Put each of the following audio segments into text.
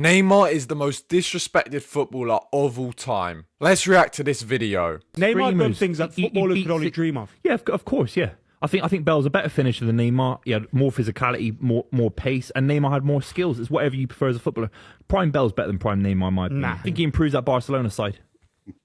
Neymar is the most disrespected footballer of all time. Let's react to this video. Neymar done things that footballers could only dream of. Yeah, of course, yeah. I think Bale's a better finisher than Neymar. He had more physicality, more pace, and Neymar had more skills. It's whatever you prefer as a footballer. Prime Bale's better than Prime Neymar, in my opinion. I think he improves that Barcelona side.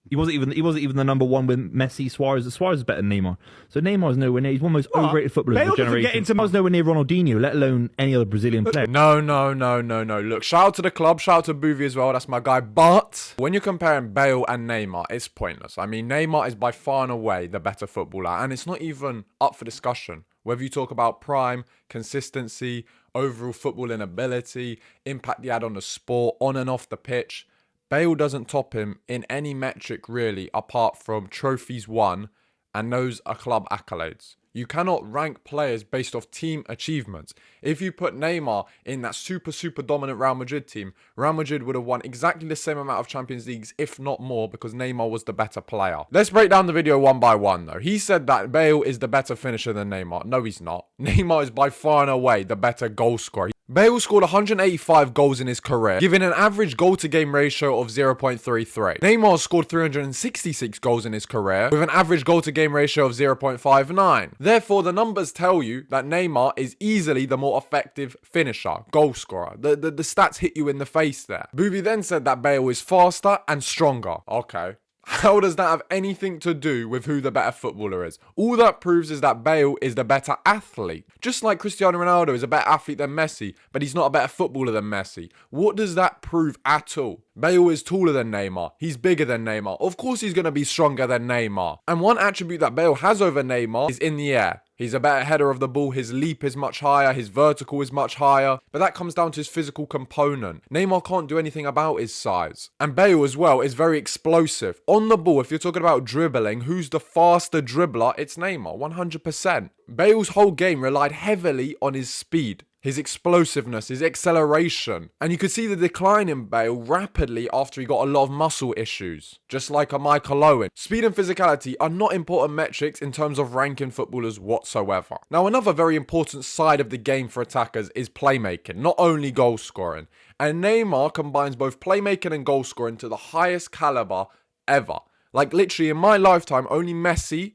He wasn't even the number one with Messi, Suarez. Suarez is better than Neymar. So Neymar's nowhere near. He's one of the most overrated footballers of the generation. Neymar's nowhere near Ronaldinho, let alone any other Brazilian player. No. Look, shout out to the club, shout out to Bouvie as well. That's my guy. But when you're comparing Bale and Neymar, it's pointless. I mean, Neymar is by far and away the better footballer, and it's not even up for discussion. Whether you talk about prime, consistency, overall footballing ability, impact he had on the sport, on and off the pitch, Bale doesn't top him in any metric really, apart from trophies won, and those are club accolades. You cannot rank players based off team achievements. If you put Neymar in that super dominant Real Madrid team, Real Madrid would have won exactly the same amount of Champions Leagues, if not more, because Neymar was the better player. Let's break down the video one by one though. He said that Bale is the better finisher than Neymar. No, he's not. Neymar is by far and away the better goal scorer. Bale scored 185 goals in his career, giving an average goal-to-game ratio of 0.33. Neymar scored 366 goals in his career, with an average goal-to-game ratio of 0.59. Therefore, the numbers tell you that Neymar is easily the more effective finisher, goal scorer. The stats hit you in the face there. Bouvie then said that Bale is faster and stronger. Okay. How does that have anything to do with who the better footballer is? All that proves is that Bale is the better athlete. Just like Cristiano Ronaldo is a better athlete than Messi, but he's not a better footballer than Messi. What does that prove at all? Bale is taller than Neymar. He's bigger than Neymar. Of course he's going to be stronger than Neymar. And one attribute that Bale has over Neymar is in the air. He's a better header of the ball, his leap is much higher, his vertical is much higher, but that comes down to his physical component. Neymar can't do anything about his size. And Bale as well is very explosive. On the ball, if you're talking about dribbling, who's the faster dribbler? It's Neymar, 100%. Bale's whole game relied heavily on his speed, his explosiveness, his acceleration. And you could see the decline in Bale rapidly after he got a lot of muscle issues, just like a Michael Owen. Speed and physicality are not important metrics in terms of ranking footballers whatsoever. Now, another very important side of the game for attackers is playmaking, not only goal scoring. And Neymar combines both playmaking and goal scoring to the highest caliber ever. Like literally in my lifetime, only Messi,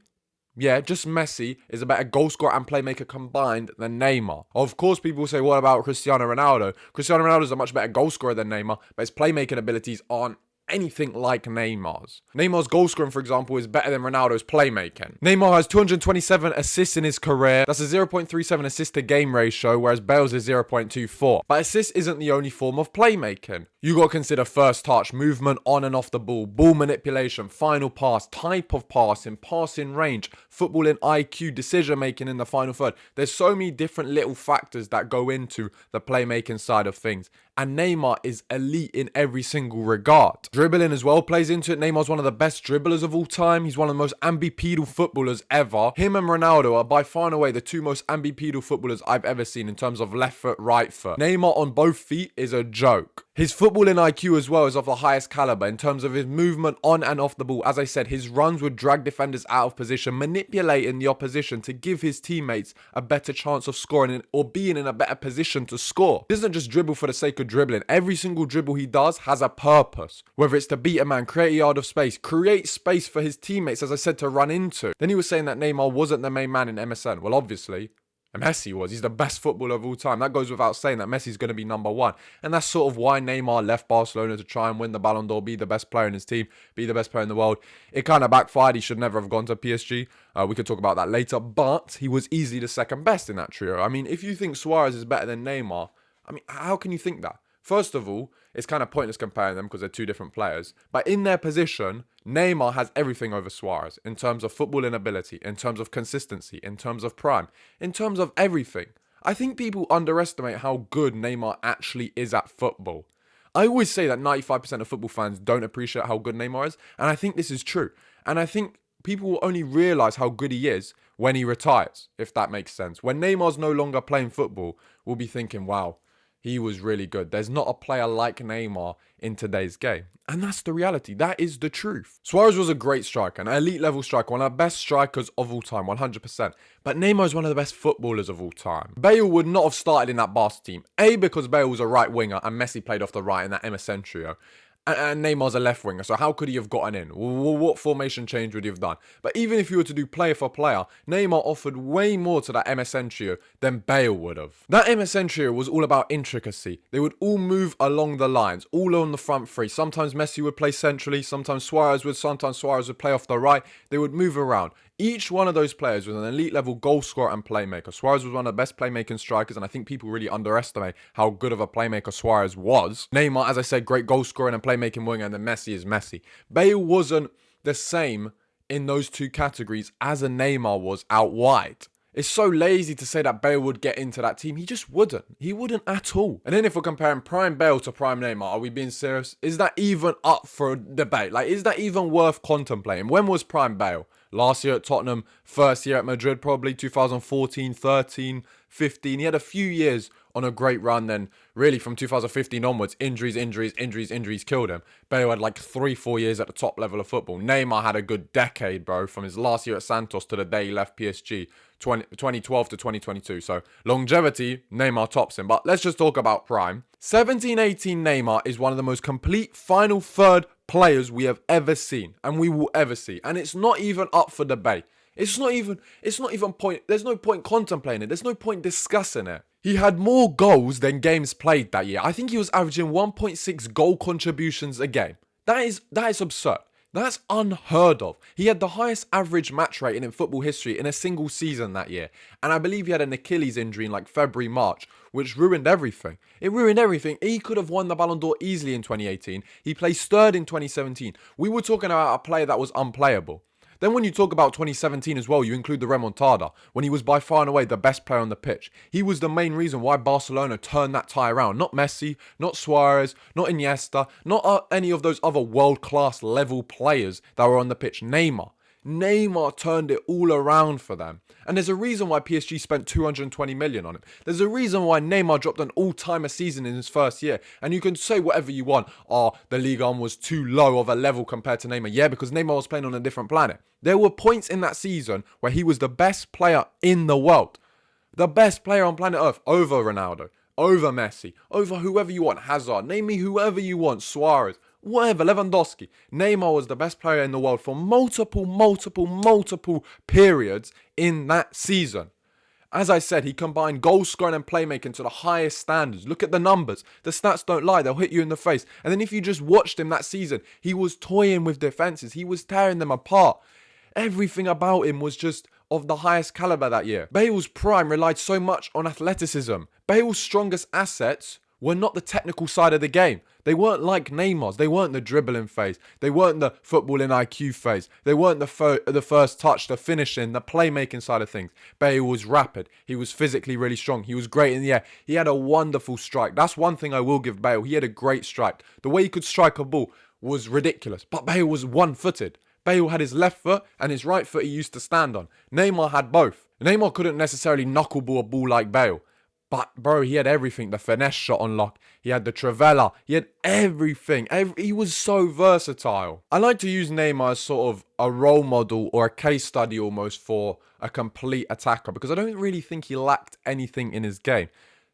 just Messi is a better goal scorer and playmaker combined than Neymar. Of course, people will say, what about Cristiano Ronaldo? Cristiano Ronaldo is a much better goal scorer than Neymar, but his playmaking abilities aren't anything like Neymar's. Neymar's goal scoring, for example, is better than Ronaldo's playmaking. Neymar has 227 assists in his career. That's a 0.37 assist to game ratio, whereas Bale's is 0.24. But assist isn't the only form of playmaking. You got to consider first touch, movement on and off the ball manipulation, final pass, type of passing range, footballing IQ, decision making in the final third. There's so many different little factors that go into the playmaking side of things. And Neymar is elite in every single regard. Dribbling as well plays into it. Neymar's one of the best dribblers of all time. He's one of the most ambipedal footballers ever. Him and Ronaldo are by far and away the two most ambipedal footballers I've ever seen in terms of left foot, right foot. Neymar on both feet is a joke. His footballing IQ as well is of the highest caliber in terms of his movement on and off the ball. As I said, his runs would drag defenders out of position, manipulating the opposition to give his teammates a better chance of scoring or being in a better position to score. He doesn't just dribble for the sake of dribbling. Every single dribble he does has a purpose. Whether it's to beat a man, create a yard of space, create space for his teammates, as I said, to run into. Then he was saying that Neymar wasn't the main man in MSN. Well, obviously, Messi was. He's the best footballer of all time. That goes without saying that Messi's going to be number one. And that's sort of why Neymar left Barcelona to try and win the Ballon d'Or, be the best player in his team, be the best player in the world. It kind of backfired. He should never have gone to PSG. We could talk about that later. But he was easily the second best in that trio. I mean, if you think Suarez is better than Neymar, I mean, how can you think that? First of all, it's kind of pointless comparing them because they're two different players. But in their position, Neymar has everything over Suarez in terms of footballing ability, in terms of consistency, in terms of prime, in terms of everything. I think people underestimate how good Neymar actually is at football. I always say that 95% of football fans don't appreciate how good Neymar is, and I think this is true. And I think people will only realise how good he is when he retires, if that makes sense. When Neymar's no longer playing football, we'll be thinking, wow, He was really good. There's not a player like Neymar in today's game. And that's the reality. That is the truth. Suarez was a great striker, an elite level striker, one of the best strikers of all time, 100%. But Neymar is one of the best footballers of all time. Bale would not have started in that Barca team. A, because Bale was a right winger and Messi played off the right in that MSN trio. And Neymar's a left winger, so how could he have gotten in? What formation change would he have done? But even if you were to do player for player, Neymar offered way more to that MSN trio than Bale would have. That MSN trio was all about intricacy. They would all move along the lines, all on the front three. Sometimes Messi would play centrally, sometimes Suarez would play off the right. They would move around. Each one of those players was an elite level goal scorer and playmaker. Suarez was one of the best playmaking strikers, and I think people really underestimate how good of a playmaker Suarez was. Neymar, as I said, great goal scoring and playmaking winger, and then Messi is Messi. Bale wasn't the same in those two categories as a Neymar was out wide. It's so lazy to say that Bale would get into that team. He just wouldn't. He wouldn't at all. And then if we're comparing prime Bale to prime Neymar, are we being serious? Is that even up for debate? Like, is that even worth contemplating? When was prime Bale? Last year at Tottenham, first year at Madrid, probably 2014, 13, 15. He had a few years on a great run. Then really from 2015 onwards, injuries killed him. Bale had like 3-4 years at the top level of football. Neymar had a good decade, bro, from his last year at Santos to the day he left PSG, 2012 to 2022. So longevity, Neymar tops him. But let's just talk about prime. 17-18 Neymar is one of the most complete final third players we have ever seen and we will ever see. And it's not even up for debate. It's not even point. There's no point contemplating it. There's no point discussing it. He had more goals than games played that year. I think he was averaging 1.6 goal contributions a game. That is absurd. That's unheard of. He had the highest average match rating in football history in a single season that year. And I believe he had an Achilles injury in like February, March, which ruined everything. It ruined everything. He could have won the Ballon d'Or easily in 2018. He placed third in 2017. We were talking about a player that was unplayable. Then when you talk about 2017 as well, you include the remontada, when he was by far and away the best player on the pitch. He was the main reason why Barcelona turned that tie around. Not Messi, not Suarez, not Iniesta, not any of those other world-class level players that were on the pitch. Neymar turned it all around for them. And there's a reason why PSG spent 220 million on him. There's a reason why Neymar dropped an all-time a season in his first year. And you can say whatever you want. The Ligue 1 was too low of a level compared to Neymar. Yeah, because Neymar was playing on a different planet. There were points in that season where he was the best player in the world. The best player on planet Earth over Ronaldo, over Messi, over whoever you want. Hazard, name me whoever you want. Suarez. Whatever, Lewandowski. Neymar was the best player in the world for multiple periods in that season. As I said, he combined goal scoring and playmaking to the highest standards. Look at the numbers. The stats don't lie. They'll hit you in the face. And then if you just watched him that season, he was toying with defenses. He was tearing them apart. Everything about him was just of the highest caliber that year. Bale's prime relied so much on athleticism. Bale's strongest assets were not the technical side of the game. They weren't like Neymar's. They weren't the dribbling phase. They weren't the footballing IQ phase. They weren't the first touch, the finishing, the playmaking side of things. Bale was rapid. He was physically really strong. He was great in the air. He had a wonderful strike. That's one thing I will give Bale. He had a great strike. The way he could strike a ball was ridiculous. But Bale was one-footed. Bale had his left foot and his right foot he used to stand on. Neymar had both. Neymar couldn't necessarily knuckleball a ball like Bale. But, bro, he had everything. The finesse shot on lock. He had the trivela. He had everything. He was so versatile. I like to use Neymar as sort of a role model or a case study almost for a complete attacker because I don't really think he lacked anything in his game.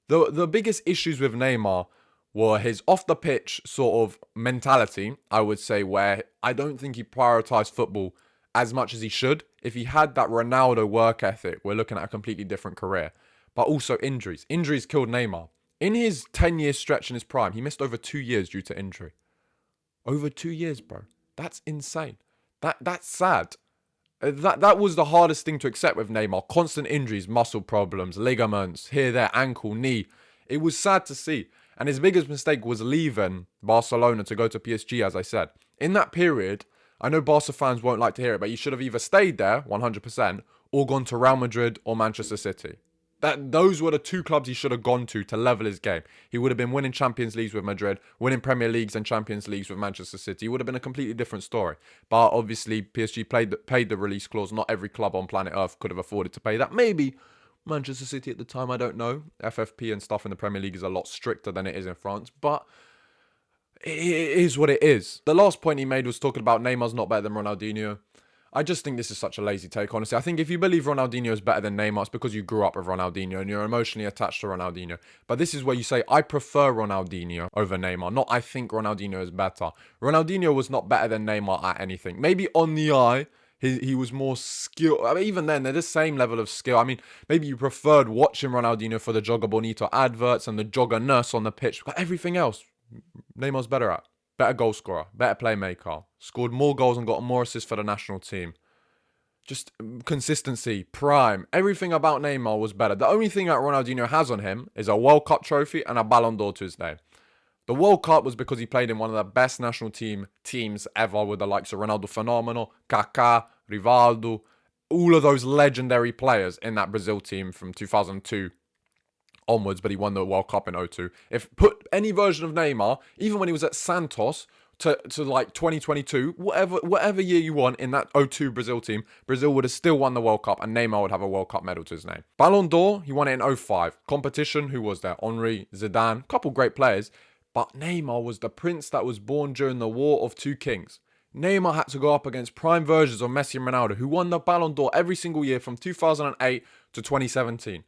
The biggest issues with Neymar were his off-the-pitch sort of mentality, I would say, where I don't think he prioritized football as much as he should. If he had that Ronaldo work ethic, we're looking at a completely different career. But also injuries. Injuries killed Neymar. In his 10-year stretch in his prime, he missed over 2 years due to injury. Over 2 years, bro. That's insane. That's sad. That was the hardest thing to accept with Neymar. Constant injuries, muscle problems, ligaments, here, there, ankle, knee. It was sad to see. And his biggest mistake was leaving Barcelona to go to PSG, as I said. In that period, I know Barca fans won't like to hear it, but he should have either stayed there, 100%, or gone to Real Madrid or Manchester City. Those were the two clubs he should have gone to level his game. He would have been winning Champions Leagues with Madrid, winning Premier Leagues and Champions Leagues with Manchester City. It would have been a completely different story. But obviously, PSG paid the release clause. Not every club on planet Earth could have afforded to pay that. Maybe Manchester City at the time, I don't know. FFP and stuff in the Premier League is a lot stricter than it is in France, but it is what it is. The last point he made was talking about Neymar's not better than Ronaldinho. I just think this is such a lazy take, honestly. I think if you believe Ronaldinho is better than Neymar, it's because you grew up with Ronaldinho and you're emotionally attached to Ronaldinho. But this is where you say, I prefer Ronaldinho over Neymar, not I think Ronaldinho is better. Ronaldinho was not better than Neymar at anything. Maybe on the eye, he was more skilled. I mean, even then, they're the same level of skill. I mean, maybe you preferred watching Ronaldinho for the Jogger Bonito adverts and the Jogger nurse on the pitch. But everything else, Neymar's better at. Better goal scorer, better playmaker, scored more goals and got more assists for the national team. Just consistency, prime, everything about Neymar was better. The only thing that Ronaldinho has on him is a World Cup trophy and a Ballon d'Or to his name. The World Cup was because he played in one of the best national teams ever with the likes of Ronaldo Fenomeno, Kaká, Rivaldo, all of those legendary players in that Brazil team from 2002 onwards, but he won the World Cup in 2002. If put any version of Neymar, even when he was at Santos, to like 2022, whatever year you want in that 2002 Brazil team, Brazil would have still won the World Cup and Neymar would have a World Cup medal to his name. Ballon d'Or, he won it in 2005. Competition, who was there? Henry, Zidane, couple great players, but Neymar was the prince that was born during the War of Two Kings. Neymar had to go up against prime versions of Messi and Ronaldo, who won the Ballon d'Or every single year from 2008 to 2017.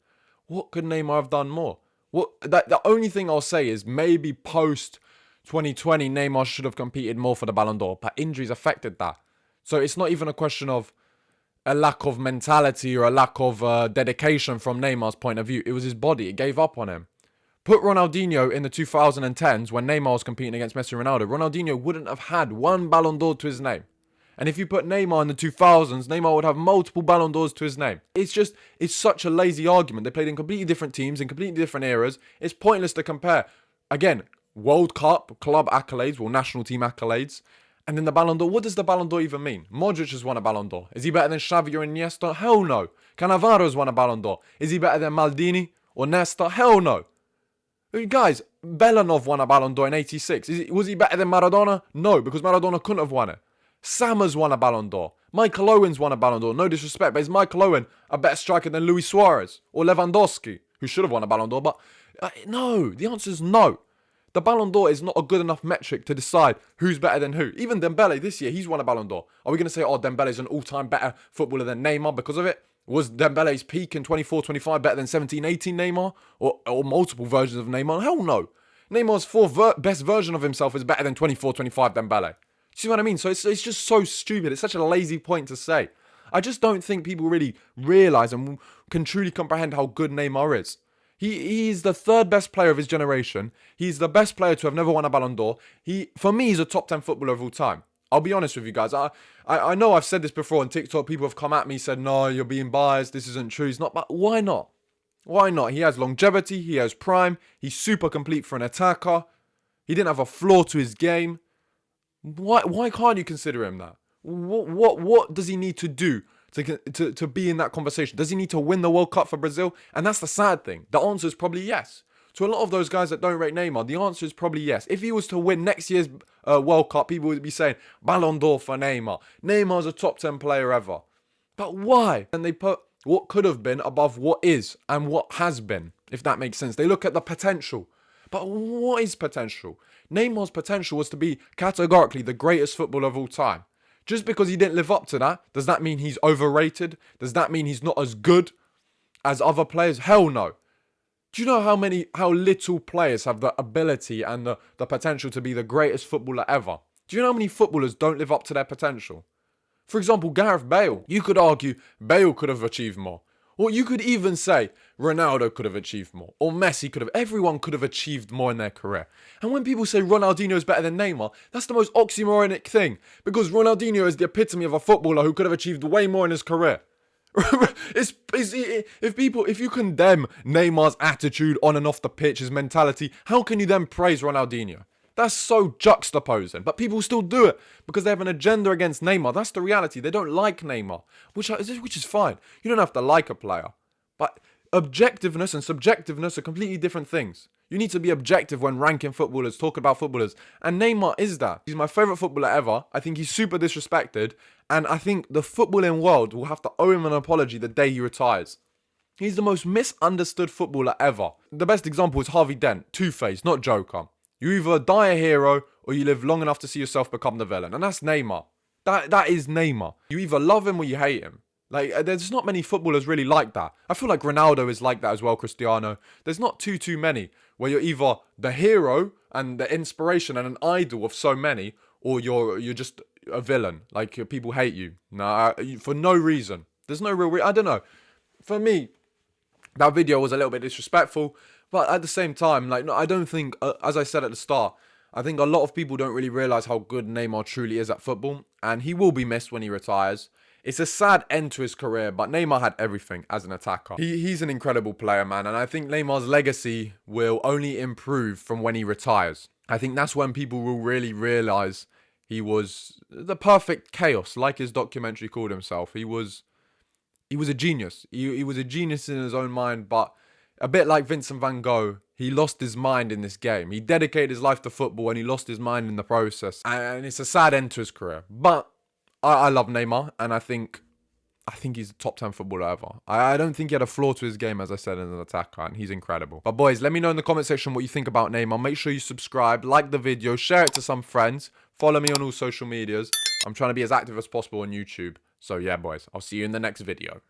What could Neymar have done more? The only thing I'll say is maybe post 2020, Neymar should have competed more for the Ballon d'Or, but injuries affected that. So it's not even a question of a lack of mentality or a lack of dedication from Neymar's point of view. It was his body. It gave up on him. Put Ronaldinho in the 2010s when Neymar was competing against Messi and Ronaldo. Ronaldinho wouldn't have had one Ballon d'Or to his name. And if you put Neymar in the 2000s, Neymar would have multiple Ballon d'Ors to his name. It's such a lazy argument. They played in completely different teams, in completely different eras. It's pointless to compare. Again, World Cup, club accolades, national team accolades. And then the Ballon d'Or. What does the Ballon d'Or even mean? Modric has won a Ballon d'Or. Is he better than Xavi or Iniesta? Hell no. Cannavaro has won a Ballon d'Or. Is he better than Maldini or Nesta? Hell no. Guys, Belanov won a Ballon d'Or in 86. Was he better than Maradona? No, because Maradona couldn't have won it. Sam has won a Ballon d'Or. Michael Owen's won a Ballon d'Or. No disrespect, but is Michael Owen a better striker than Luis Suarez or Lewandowski, who should have won a Ballon d'Or? But no, the answer is no. The Ballon d'Or is not a good enough metric to decide who's better than who. Even Dembele this year, he's won a Ballon d'Or. Are we going to say, Dembele's an all-time better footballer than Neymar because of it? Was Dembele's peak in 24-25 better than 17-18 Neymar? Or multiple versions of Neymar? Hell no. Neymar's best version of himself is better than 24-25 Dembele. See what I mean? So it's just so stupid. It's such a lazy point to say. I just don't think people really realise and can truly comprehend how good Neymar is. He's the third best player of his generation. He's the best player to have never won a Ballon d'Or. For me, he's a top 10 footballer of all time. I'll be honest with you guys. I know I've said this before on TikTok. People have come at me, said, no, you're being biased. This isn't true. It's not. But why not? Why not? He has longevity. He has prime. He's super complete for an attacker. He didn't have a flaw to his game. Why can't you consider him that? What does he need to do to be in that conversation? Does he need to win the World Cup for Brazil? And that's the sad thing. The answer is probably yes. To a lot of those guys that don't rate Neymar, the answer is probably yes. If he was to win next year's World Cup, people would be saying, Ballon d'Or for Neymar. Neymar's a top 10 player ever. But why? And they put what could have been above what is and what has been, if that makes sense. They look at the potential. But what is potential? Neymar's potential was to be categorically the greatest footballer of all time. Just because he didn't live up to that, does that mean he's overrated? Does that mean he's not as good as other players? Hell no. Do you know how little players have the ability and the potential to be the greatest footballer ever? Do you know how many footballers don't live up to their potential? For example, Gareth Bale. You could argue Bale could have achieved more. Or you could even say Ronaldo could have achieved more. Or Messi could have. Everyone could have achieved more in their career. And when people say Ronaldinho is better than Neymar, that's the most oxymoronic thing. Because Ronaldinho is the epitome of a footballer who could have achieved way more in his career. If you condemn Neymar's attitude on and off the pitch, his mentality, how can you then praise Ronaldinho? That's so juxtaposing. But people still do it because they have an agenda against Neymar. That's the reality. They don't like Neymar, which is fine. You don't have to like a player. But objectiveness and subjectiveness are completely different things. You need to be objective when ranking footballers, talking about footballers. And Neymar is that. He's my favourite footballer ever. I think he's super disrespected. And I think the footballing world will have to owe him an apology the day he retires. He's the most misunderstood footballer ever. The best example is Harvey Dent, Two-Face, not Joker. You either die a hero or you live long enough to see yourself become the villain. And that's Neymar. That is Neymar. You either love him or you hate him. Like, there's not many footballers really like that. I feel like Ronaldo is like that as well, Cristiano. There's not too many where you're either the hero and the inspiration and an idol of so many, or you're just a villain. Like, people hate you. Nah, for no reason. There's no real I don't know. For me, that video was a little bit disrespectful, but at the same time, like, no, I don't think, as I said at the start, I think a lot of people don't really realise how good Neymar truly is at football, and he will be missed when he retires. It's a sad end to his career, but Neymar had everything as an attacker. He's an incredible player, man, and I think Neymar's legacy will only improve from when he retires. I think that's when people will really realise he was the perfect chaos, like his documentary called himself. He was a genius. He was a genius in his own mind, but a bit like Vincent van Gogh, he lost his mind in this game. He dedicated his life to football and he lost his mind in the process. And it's a sad end to his career. But I love Neymar, and I think he's a top 10 footballer ever. I don't think he had a flaw to his game, as I said, as an attacker, and he's incredible. But boys, let me know in the comment section what you think about Neymar. Make sure you subscribe, like the video, share it to some friends. Follow me on all social medias. I'm trying to be as active as possible on YouTube. So yeah, boys, I'll see you in the next video.